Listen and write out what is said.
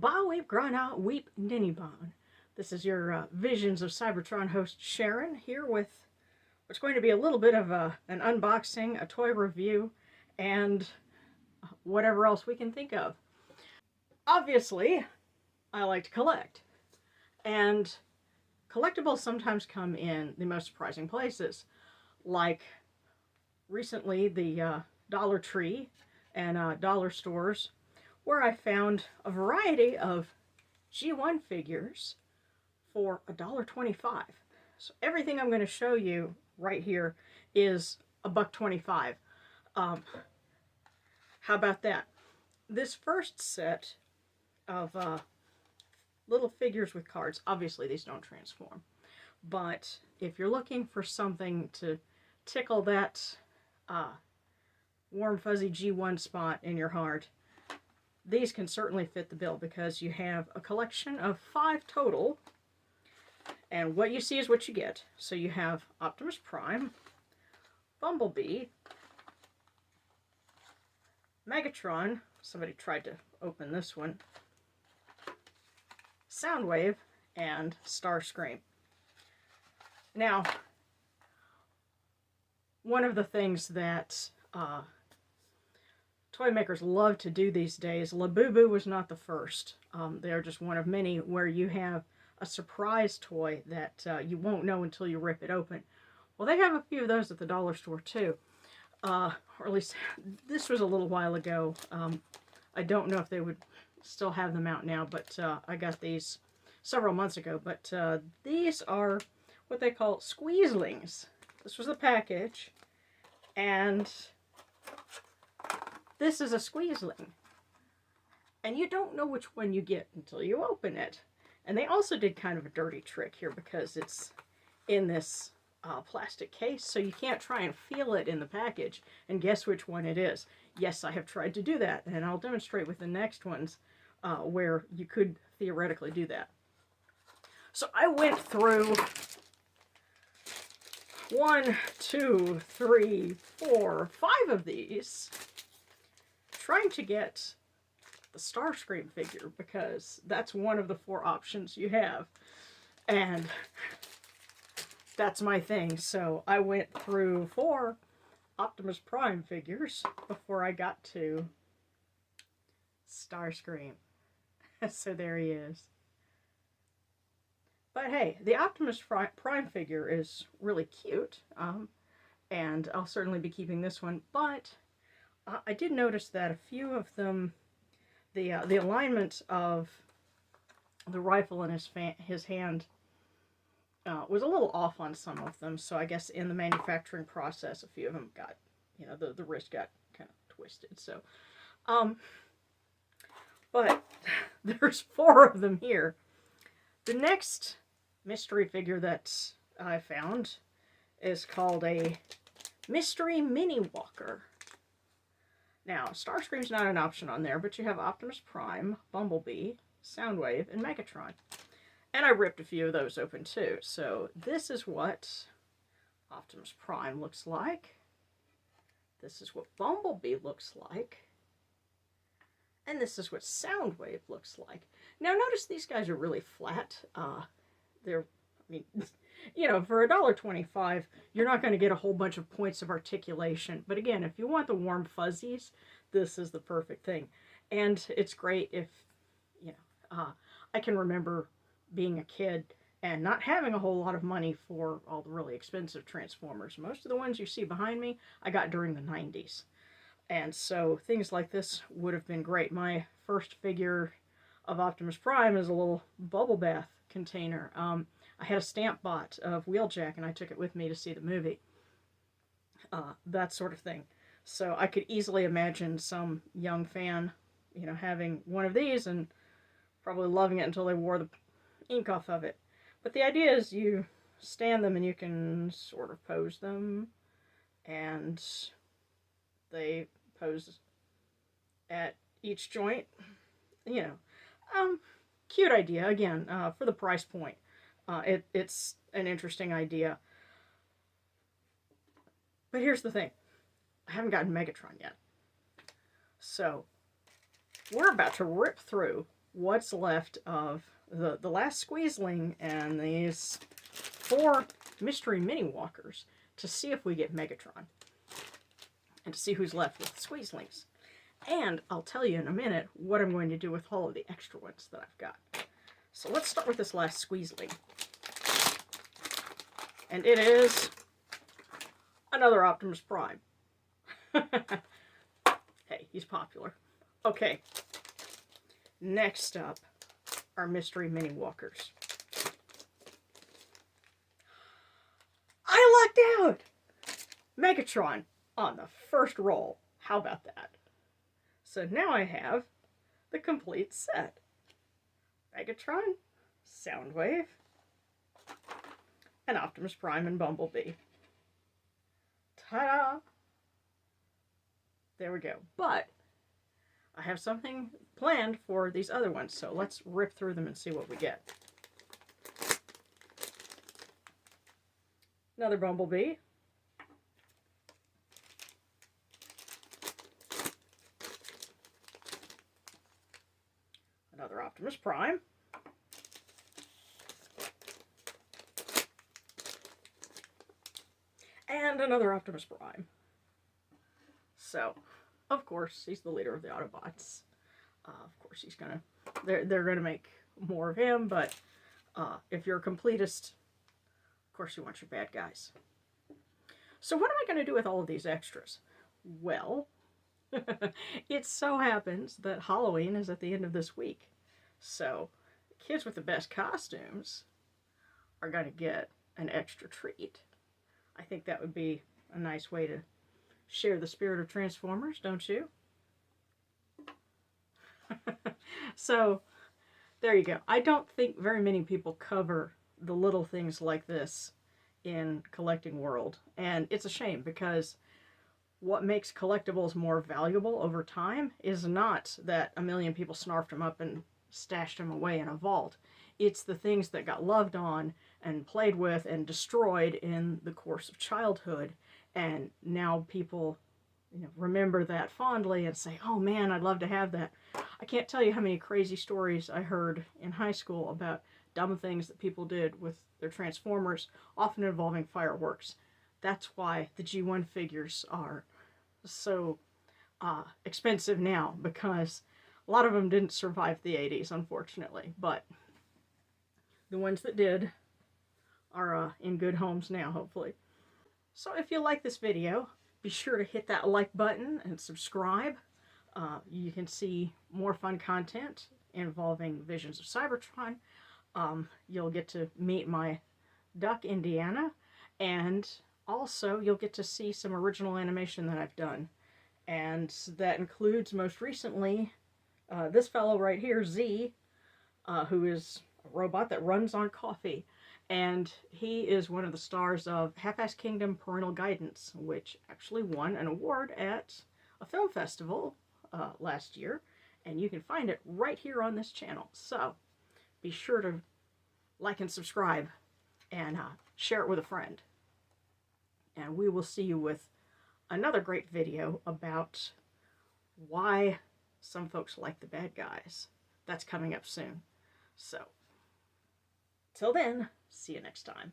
Ba Weep Grana Weep Ninnyban. This is your Visions of Cybertron host Sharon here with what's going to be a little bit of an unboxing, a toy review, and whatever else we can think of. Obviously, I like to collect, and collectibles sometimes come in the most surprising places, like recently the Dollar Tree and dollar stores, where I found a variety of G1 figures for $1.25. So everything I'm going to show you right here is $1.25. How about that? This first set of little figures with cards, obviously these don't transform, but if you're looking for something to tickle that warm fuzzy G1 spot in your heart, these can certainly fit the bill because you have a collection of 5 total, and what you see is what you get. So you have Optimus Prime, Bumblebee, Megatron, somebody tried to open this one, Soundwave, and Starscream. Now, one of the things that toy makers love to do these days, Labubu was not the first. They are just one of many where you have a surprise toy that you won't know until you rip it open. Well, they have a few of those at the dollar store too. Or at least this was a little while ago. I don't know if they would still have them out now, but I got these several months ago. But these are what they call squeezlings. This was the package, and this is a squeezeling. And you don't know which one you get until you open it. And they also did kind of a dirty trick here because it's in this plastic case, so you can't try and feel it in the package and guess which one it is. Yes, I have tried to do that, and I'll demonstrate with the next ones where you could theoretically do that. So I went through 1, 2, 3, 4, 5 of these, trying to get the Starscream figure because that's one of the 4 options you have, and that's my thing. So I went through 4 Optimus Prime figures before I got to Starscream. So there he is. But hey, the Optimus Prime figure is really cute, and I'll certainly be keeping this one, but I did notice that a few of them, the alignment of the rifle in his hand was a little off on some of them, so I guess in the manufacturing process a few of them got, the wrist got kind of twisted, so, but there's 4 of them here. The next mystery figure that I found is called a Mystery Mini Walker. Now, Starscream's not an option on there, but you have Optimus Prime, Bumblebee, Soundwave, and Megatron. And I ripped a few of those open too. So this is what Optimus Prime looks like. This is what Bumblebee looks like. And this is what Soundwave looks like. Now notice these guys are really flat. They're, for $1.25, you're not going to get a whole bunch of points of articulation. But again, if you want the warm fuzzies, this is the perfect thing. And it's great if, I can remember being a kid and not having a whole lot of money for all the really expensive Transformers. Most of the ones you see behind me, I got during the 90s. And so things like this would have been great. My first figure of Optimus Prime is a little bubble bath container. I had a stamp bought of Wheeljack, and I took it with me to see the movie. That sort of thing. So I could easily imagine some young fan, having one of these and probably loving it until they wore the ink off of it. But the idea is you stand them and you can sort of pose them, and they pose at each joint. Cute idea, again, for the price point. It's an interesting idea. But here's the thing. I haven't gotten Megatron yet. So, we're about to rip through what's left of the last Squeezeling and these 4 mystery mini walkers to see if we get Megatron. And to see who's left with the Squeezelings. And I'll tell you in a minute what I'm going to do with all of the extra ones that I've got. So let's start with this last Squeezeling. And it is another Optimus Prime. Hey, he's popular. Okay. Next up are mystery mini walkers. I lucked out! Megatron on the first roll. How about that? So now I have the complete set. Megatron, Soundwave, and Optimus Prime and Bumblebee. Ta-da! There we go. But I have something planned for these other ones, so let's rip through them and see what we get. Another Bumblebee. Another Optimus Prime. And another Optimus Prime. So, of course, he's the leader of the Autobots. Of course, he's gonna... They're gonna make more of him, but if you're a completist, of course you want your bad guys. So what am I gonna do with all of these extras? Well, it so happens that Halloween is at the end of this week. So, the kids with the best costumes are going to get an extra treat. I think that would be a nice way to share the spirit of Transformers, don't you? So, there you go. I don't think very many people cover the little things like this in collecting world. And it's a shame because what makes collectibles more valuable over time is not that a million people snarfed them up and stashed them away in a vault. It's the things that got loved on and played with and destroyed in the course of childhood. And now people, remember that fondly and say, oh man, I'd love to have that. I can't tell you how many crazy stories I heard in high school about dumb things that people did with their Transformers, often involving fireworks. That's why the G1 figures are so expensive now, because a lot of them didn't survive the 80s, unfortunately. But the ones that did are in good homes now, hopefully. So if you like this video, be sure to hit that like button and subscribe. You can see more fun content involving Visions of Cybertron. You'll get to meet my duck, Indiana, and also you'll get to see some original animation that I've done. And that includes, most recently, this fellow right here, Z, who is a robot that runs on coffee. And he is one of the stars of Half-Assed Kingdom Parental Guidance, which actually won an award at a film festival last year. And you can find it right here on this channel. So be sure to like and subscribe and share it with a friend. And we will see you with another great video about why some folks like the bad guys. That's coming up soon. So, till then, see you next time.